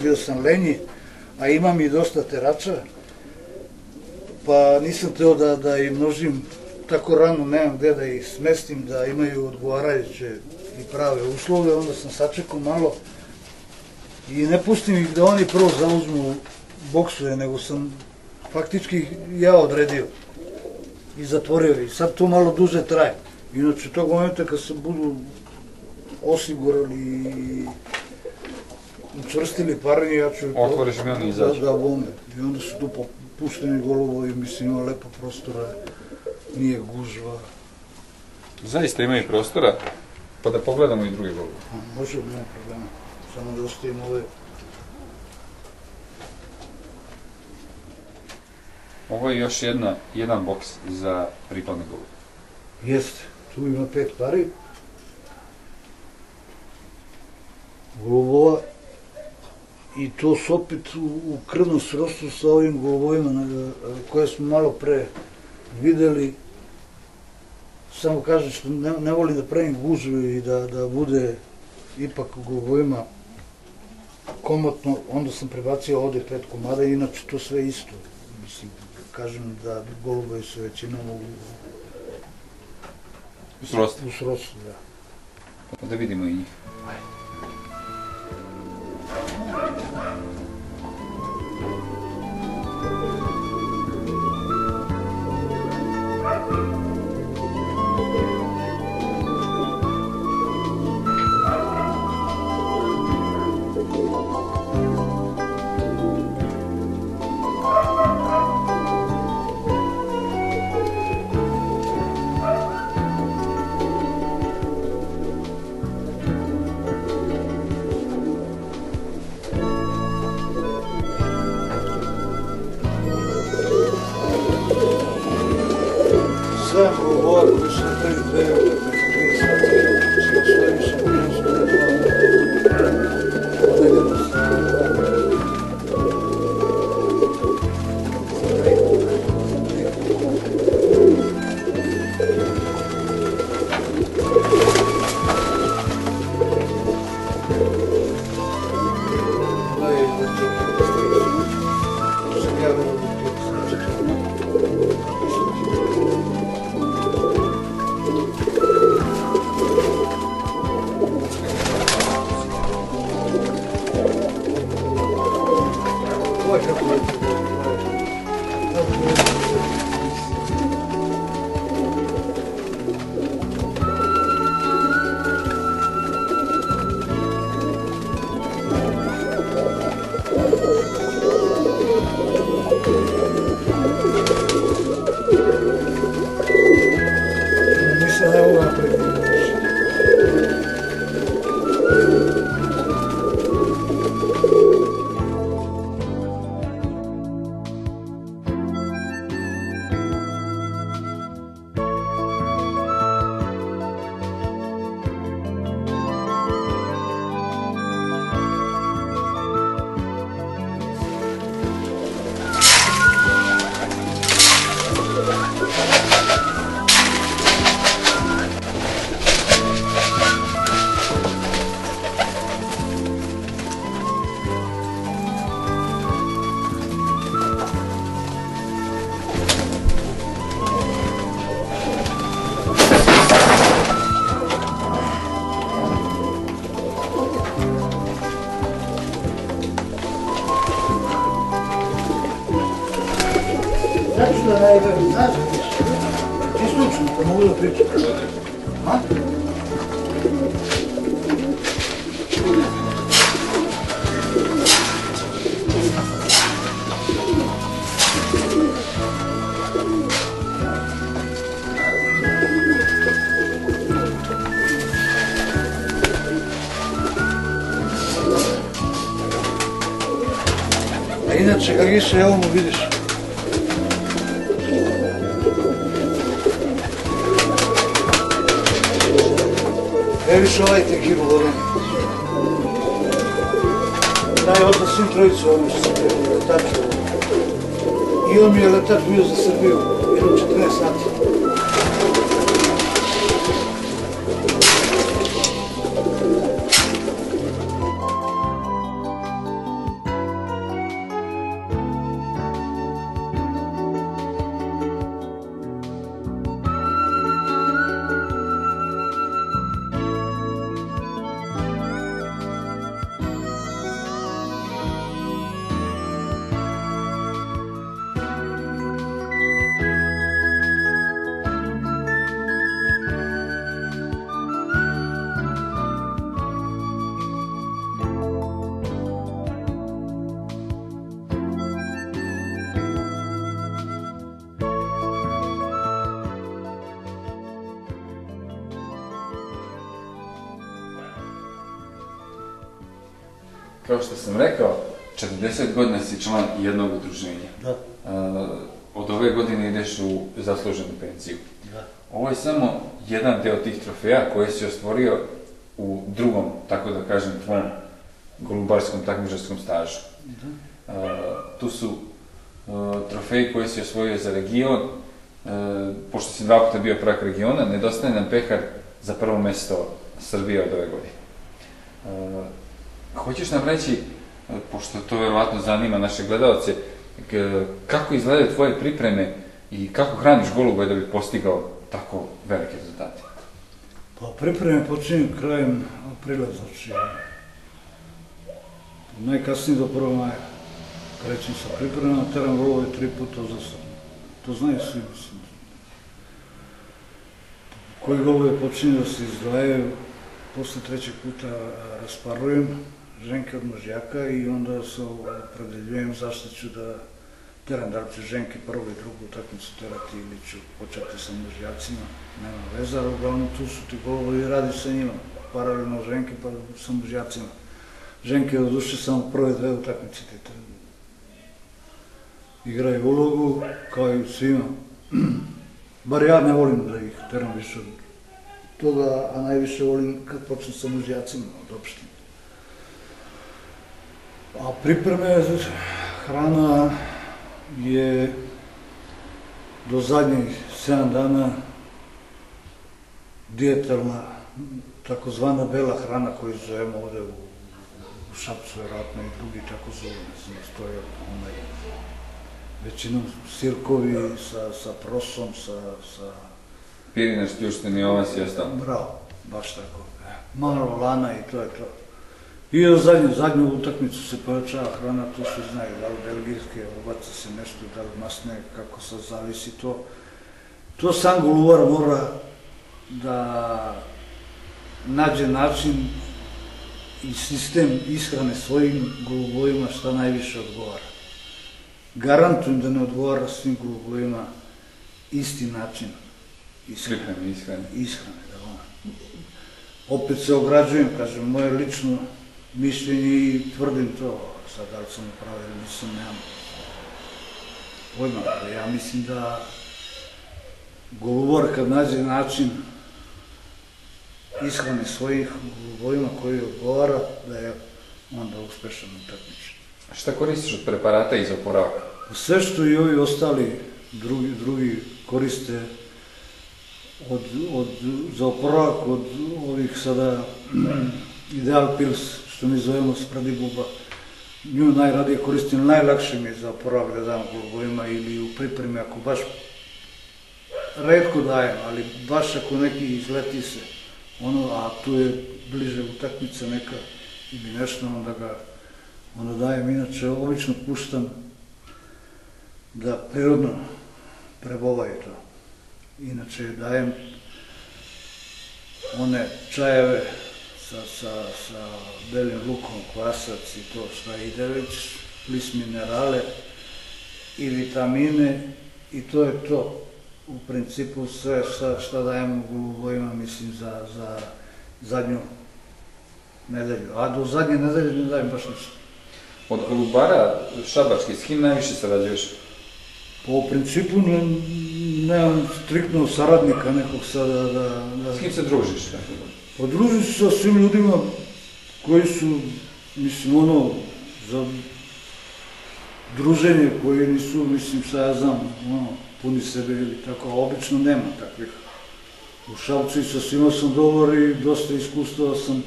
bio sam lenji, a imam i dosta terača, pa nisam teo da im množim tako rano, nemam gde da ih smestim, da imaju odgovarajuće i prave uslove, onda sam sačekao malo i ne pustim ih da oni prvo zauzmu boksuje, nego sam faktički ja odredio i zatvorio i sad to malo duže traje. Inače, tog momenta kad se budu osigurali i učvrstili paranje, ja ću
otvoriš mi oni izađu.
Da bome. I onda su tu pušteni golovovi, mislim, ima lepo prostora, nije gužva.
Zaista ima i prostora, pa da pogledamo i druge golove.
Može, nema problema. Samo da ostavimo ove.
Ovo je još jedan boks za prikladne golube.
Jeste, tu ima 5 pari. Golubova. I to su opet u krvnom srodstvu sa ovim golubovima koje smo malo pre videli. Samo kažem što ne volim da pravim gužvu i da bude ipak u golubovima komotno, onda sam prebacio ovde 5 komada i inače to sve isto. Mislim, kažem da golubovi su većinom u srodstvu, da.
Da vidimo i njih.
Sve golubova koji su na prvi dve utakmice 3 sata, znači osvojili su prvenstvo na 2 podeljeno sa だいぶ何時テスト中ともうプレッシャーあInače, kako je sve ovo mu vidiš? Viš ovaj tekiru vodan. Taj odla svim trojicu ono što sam bio letačio. I on mi je letač bio za Srbiju, jedno 14 sati.
Kao što sam rekao, 40 godina si član jednog udruženja.
Da.
Od ove godine ideš u zasluženu penziju.
Da.
Ovo je samo jedan deo tih trofeja koje si ostvorio u drugom, tako da kažem, tvom golubarskom takmičarskom stažu. Tu su trofeji koje si osvojio za region pošto si 2 puta bio prvak regiona, nedostaje nam pehar za prvo mesto Srbije od ove godine. Hoćeš nam reći, pošto to verovatno zanima naše gledalce, kako izgledaju tvoje pripreme i kako hraniš golubove da bi postigao tako velike rezultate?
Pa pripreme počinju krajem aprila, znači najkasnije do 1. maja. Krećem sa pripremama, teram golubove 3 puta uzastopno. To znaju svi, mislim. Koji golubove počinju da se izdvajaju, posle 3. puta rasparujem ženke od mužjaka i onda se opredeljujem zašto ću da teram, da li ću ženke prvu i drugu utakmicu terati ili ću početi sa mužjacima, nema veze, ali uglavnom tu su ti golovi i radi sa njima, paralelno ženke pa sa mužjacima. Ženke od duše samo prve 2 utakmice te igraju ulogu, kao i svima. Bar ja ne volim da ih teram više od toga, a najviše volim kad počnem sa mužjacima od opštine. A pripreme, hrana je do zadnjih 7 dana dijetalna, takozvana bela hrana koju zovemo ovde u Šapcu, vjerojatno i drugi tako zovu, ne znam, stoje većinom sirkovi sa prosom, sa...
Pirinač, ljušteni ovas i ostalo.
Bravo, baš tako. Malo lana i to je to. I od zadnju utakmicu se pojačava hrana, to se znaju, da li belgijske, ubaca se nešto, da li masne, kako se zavisi to. To sam golubar mora da nađe način i sistem ishrane svojim golubovima šta najviše odgovara. Garantujem da ne odgovara svim golubovima isti način ishrane. Opet se ograđujem, kažem, moje lično mišljenje i tvrdim to, sad da li sam upravo ili nisam, nemam pojma, ali ja mislim da golubar kad nađe način ishrane svojih golubovima koji odgovara, da je onda uspešan u takmičenju.
A šta koristiš od preparata i za oporavak?
Sve što i ovi ostali drugi koriste za oporavak od ovih sada Ideal Pils, što mi zovemo Spradibuba, nju najradije koristim, najlakše mi je za oporavak da dam golubovima ili u pripremi, ako baš retko dajem, ali baš ako neki izleti se, a tu je bliže utakmica neka ili nešto, onda dajem, inače obično puštam da prirodno prebovaju to. Inače dajem one čajeve sa belim lukom, kvasac i to šta ide već, plus minerale i vitamine i to je to. U principu sve šta dajemo golubovima, mislim, za zadnju nedelju. A do zadnje nedelje ne dajem baš ništa.
Od golubara šabački, s kim najviše sarađuješ?
Po principu nemam striktno saradnika nekog sada da...
S kim se družiš?
Pa družim se sa svim ljudima koji su, mislim, za druženje koji nisu, mislim, šta ja znam, puni sebe ili tako, a obično nema takvih. U Šapcu i sa svima sam dobar i dosta iskustava sam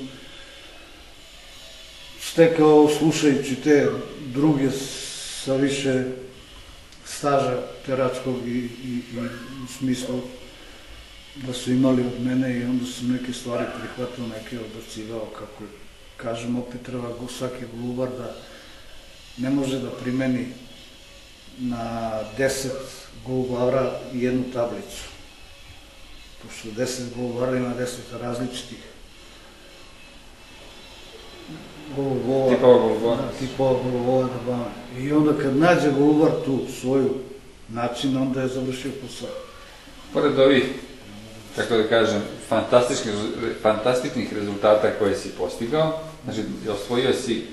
stekao slušajući te druge sa više staža teračkog i u smislu da su imali od mene i onda sam neke stvari prihvatao, neke odbacivao, kako kažem, opet treba svaki golubar da ne može da primeni na 10 golubara jednu tablicu. Pošto 10 golubara ima 10 različitih tipova golubova da bave. I onda kad nađe golubar tu svoju način, onda je završio posao.
Pored ovih, kako da kažem, fantastičnih rezultata koje si postigao, znači osvojio si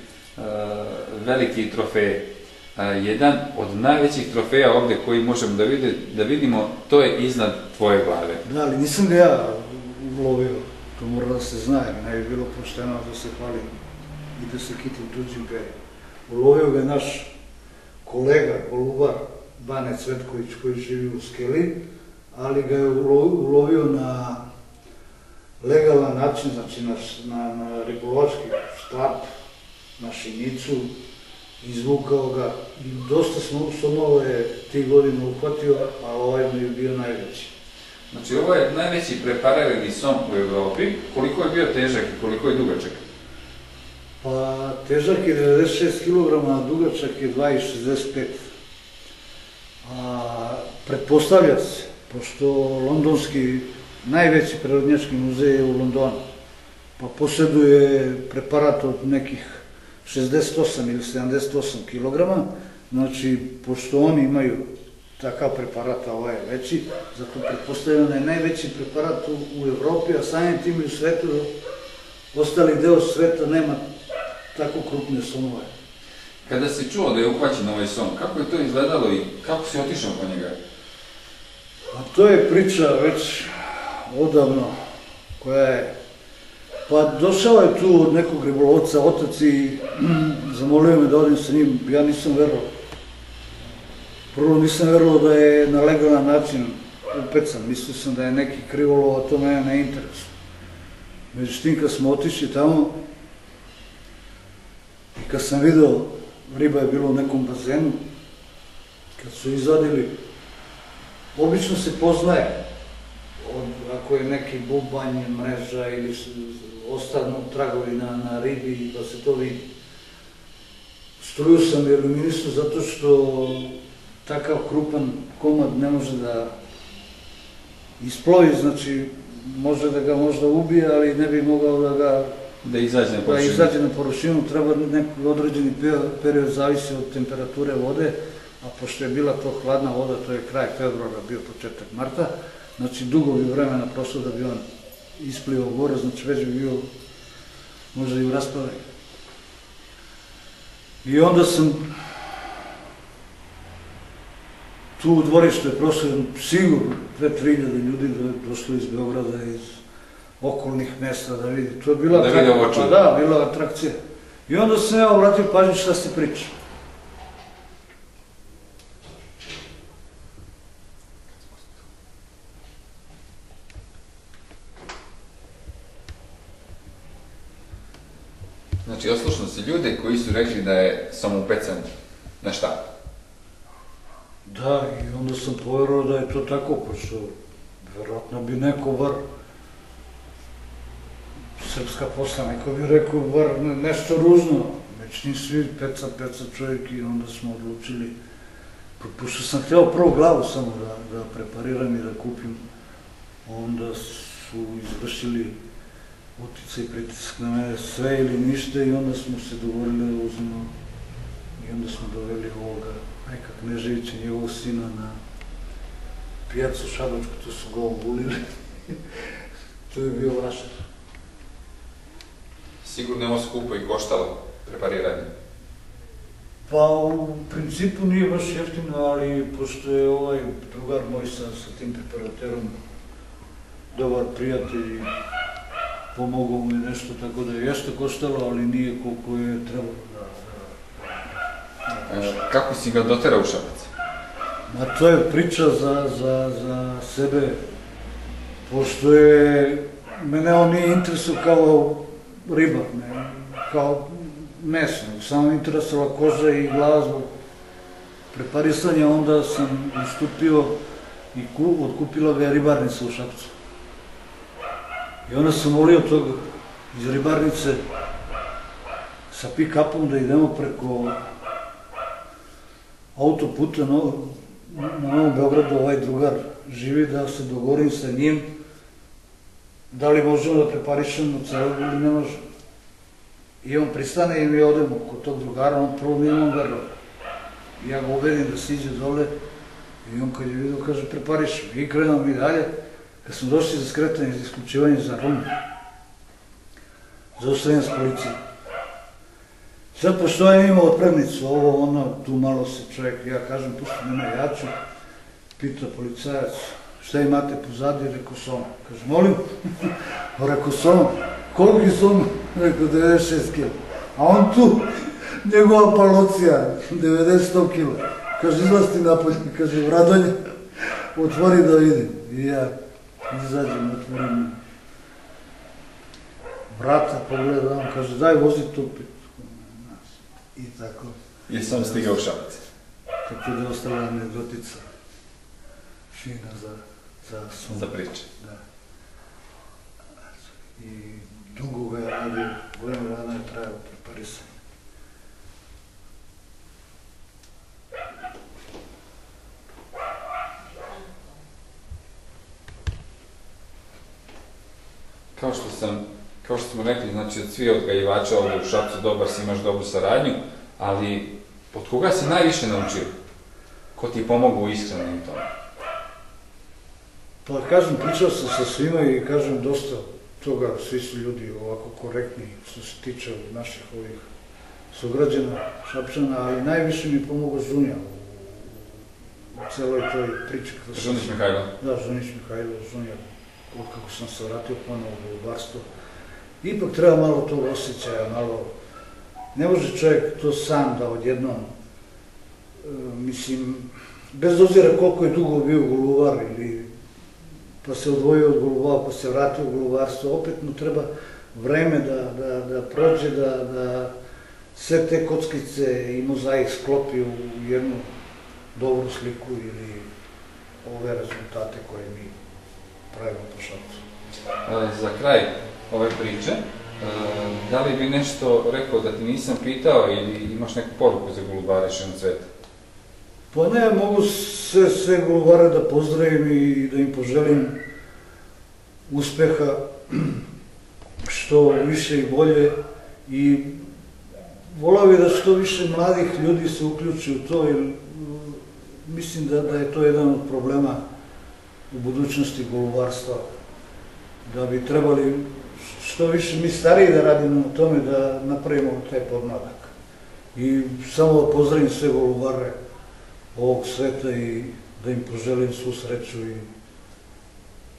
veliki trofej. Jedan od najvećih trofeja ovde koji možemo da vidimo, to je iznad tvoje glave.
Da, ali nisam ga ja ulovio, to mora da se zna, jer ne bi bilo pošteno da se hvalim i da se kitim tuđim perjem. Ulovio ga je naš kolega, golubar, Bane Cvetković koji živi u Skeli, ali ga je ulovio na legalan način, znači na ribolovački štap, na šinjicu, izvukao ga i dosta somova je tih godina uhvatio, a ovaj mi je bio najveći.
Znači, ovo je najveći preparirani som u Evropi. Koliko je bio težak i koliko je dugačak?
Pa, težak je 96 kg, a dugačak je 2,65. Pretpostavlja se, pošto londonski najveći prirodnjački muzej je u Londonu, pa posjeduje preparat od nekih 68 ili 78 kg, znači, pošto oni imaju takav preparat, a ovaj je veći, zato pretpostavljam da je najveći preparat u Evropi, a samim tim i u svetu, ostali deo sveta nema tako krupne somove.
Kada si čuo da je uhvaćen ovaj som, kako je to izgledalo i kako si otišao po njega?
A to je priča već odavno, koja je... Pa došao je tu od nekog ribolovca otac i zamolio me da odim sa njim, ja nisam verovao. Prvo nisam verovao da je na legalan način upecan, mislio sam da je neki krivolov, a to mene ne interesuje. Međutim, kad smo otišli tamo i kad sam video, riba je bila u nekom bazenu, kad su izvadili, obično se poznaje, ako je neki bubanj, mreža ili ostanu tragovi na ribi, da se to vidi. Struju sam eliminisao zato što takav krupan komad ne može da isplovi, znači može da ga možda ubije, ali ne bi mogao da ga...
Da izađe
na površinu. Treba neki određeni period, zavisi od temperature vode, a pošto je bila to hladna voda, to je kraj februara, bio početak marta, znači dugo bi vremena prošlo da bi on isplivao gore, znači već bi bio možda i u raspadaju. I onda sam tu u dvorištu je prošlo sigurno 2-3 hiljade ljudi došlo iz Beograda, iz okolnih mesta da vidi. To je bila atrakcija. Pa da, bila atrakcija. I onda sam ja obratio pažnju šta se priča.
Znači, oslušno si ljude koji su rekli da je samoupecan na šta?
Da, i onda sam poverovao da je to tako, pošto verovatno bi neko bar srpska posla, neko bi rekao bar nešto ružno, već ni svi peca čovjek i onda smo odlučili, pošto sam hteo prvo glavu samo da prepariram i da kupim, onda su izvršili uticaj i pritisak na mene sve ili ništa i onda smo se dogovorili da uzmemo i onda smo doveli ovoga Reka Kneževića, njegovog sina na pijacu Šabačku, to su ga obulili. To je bio vašar.
Sigurno je ovo skupo i koštalo prepariranje?
Pa u principu nije baš jeftino, ali pošto je ovaj drugar moj sa tim preparaterom dobar prijatelj i pomogao mu je nešto, tako da je jeste koštalo, ali nije koliko je trebalo da...
Kako si ga doterao u Šabac?
Ma to je priča za sebe, pošto je mene on nije interesuo kao riba, kao meso, samo interesovala koža i glava zbog preparisanja, onda sam ustupio i otkupila ga je ribarnica u Šapcu. I onda sam molio tog iz ribarnice sa pick-upom da idemo preko autoputa na Novom Beogradu, ovaj drugar živi, da se dogovorim sa njim da li možemo da preparišemo celog ili ne možemo. I on pristane i mi odemo kod tog drugara, on prvo nije on verovao. Ja ga ubedim da siđe dole i on kad je vidio kaže preparišemo. I krenemo mi dalje. Kad smo došli za skretanje, za isključivanje za Rum, zaustavljam s policijom. Sad, pošto ja imao otpremnicu, ovo, ono, tu malo se čovjek, ja kažem, pusti mene, ja ću, pita policajac, šta imate pozadi, rekao som. Kaže, molim, rekao som, koliki som, rekao 96 kila. A on tu, njegova palocija, 90 kila. kaže, izlazi ti napolje, kaže, u Radonje, otvori da vidim. I ja izađem, otvorim vrata, pogledam, kaže, daj vozi tu pit. I tako.
I sam stigao u Šabac.
Tako da je ostala anegdotica fina za sum.
Za priče.
Da. I dugo ga je radio, godinu dana je trajao preparisanje.
Kao što smo rekli, znači od svi odgajivača ovdje u Šapcu dobar si, imaš dobru saradnju, ali od koga si najviše naučio? Ko ti je pomogao u iskrenim tome?
Pa kažem, pričao sam sa svima i kažem dosta toga, svi su ljudi ovako korektni što se tiče naših ovih sugrađana, Šapčana, ali najviše mi pomogao Žunja u celoj toj priči.
Žunić Mihajlo?
Da, Žunić Mihajlo, Žunja, otkako sam se vratio ponovo u golubarstvo. Ipak treba malo tog osjećaja, malo... Ne može čovjek to sam da odjednom, mislim, bez obzira koliko je dugo bio golubar ili pa se odvojio od golubara, pa se vratio u golubarstvo, opet mu treba vreme da prođe, da sve te kockice i mozaik sklopi u jednu dobru sliku ili ove rezultate koje mi pravimo po Šapcu.
Za kraj ove priče, da li bi nešto rekao da ti nisam pitao ili imaš neku poruku za golubare širom sveta?
Pa ne, mogu sve golubare da pozdravim i da im poželim uspeha, što više i bolje, i volao bih da što više mladih ljudi se uključi u to, jer mislim da je to jedan od problema u budućnosti golubarstva, da bi trebali što više mi stariji da radimo na tome da napravimo taj podmladak. I samo pozdravim sve golubare ovog sveta i da im poželim svu sreću i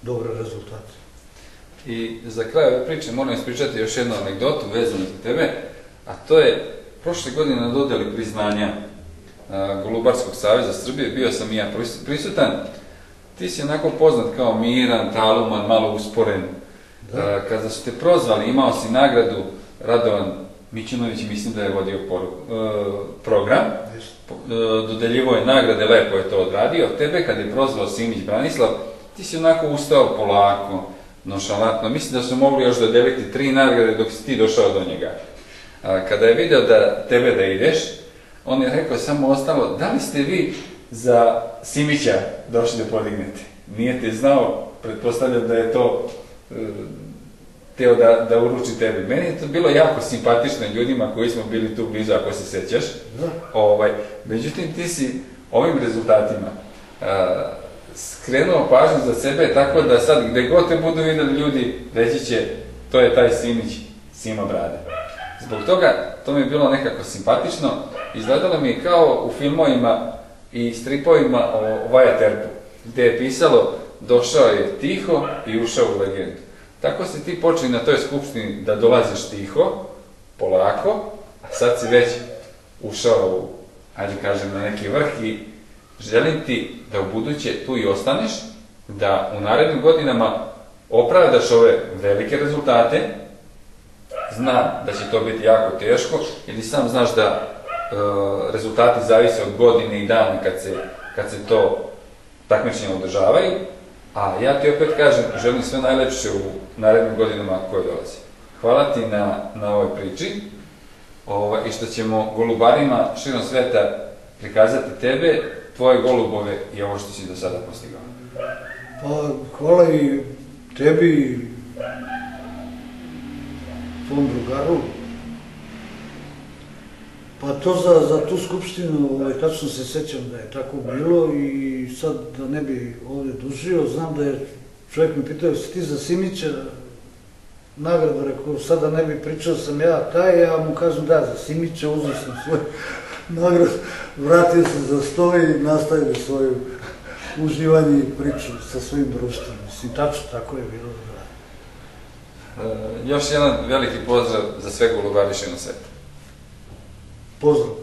dobre rezultate.
I za kraj ove priče moram ispričati još jednu anegdotu vezanu za tebe, a to je prošle godine na dodeli priznanja Golubarskog saveza Srbije, bio sam i ja prisutan. Ti si onako poznat kao miran, taluman, malo usporen. Kada su te prozvali, imao si nagradu, Radovan Mićunović, mislim da je vodio program, dodeljivo je nagrade, lepo je to odradio. Tebe kad je prozvao Simić Branislav, ti si onako ustao polako, nonšalantno. Mislim da su mogli još dodeliti 3 nagrade dok si ti došao do njega. Kada je video tebe da ideš, on je rekao samo ostalo, da li ste vi za Simića došli da podignete? Nije te znao, pretpostavljam da je to teo da uruči tebi. Meni je to bilo jako simpatično ljudima koji smo bili tu blizu, ako se sećaš. Međutim, ti si ovim rezultatima skrenuo pažnju za sebe, tako da sad gde god te budu videli ljudi, reći će, to je taj Simić, Sima Brade. Zbog toga, to mi je bilo nekako simpatično, izgledalo mi kao u filmovima i stripovima o Wyatt Earpu, gde je pisalo, došao je tiho i ušao u legendu. Tako si ti počeli na toj skupštini da dolaziš tiho, polako, a sad si već ušao, ajde kažem, na neki vrh i želim ti da u buduće tu i ostaneš, da u narednim godinama opravdaš ove velike rezultate. Znam da će to biti jako teško, jer i sam znaš da rezultati zavise od godine i dana kad se to takmičenje održavaju, a ja ti opet kažem, želim sve najlepše u narednim godinama koje dolazi. Hvala ti na ovoj priči i što ćemo golubarima širom sveta prikazati tebe, tvoje golubove i ovo što si do sada postigao.
Pa, hvala i tebi i tvom drugaru. Pa to za tu skupštinu, tačno se sećam da je tako bilo i sad da ne bi ovde dužio, znam da je čovjek mi pitao, si ti za Simića nagradu, rekao, sad da ne bi pričao sam ja taj, ja mu kažem da, za Simića uzeo sam svoj nagradu, vratio sam za sto i nastavio svoju uživanje i priču sa svojim društvom. Mislim, tačno tako je bilo.
Još jedan veliki pozdrav za sve golubare širom sveta.
Pozdrav.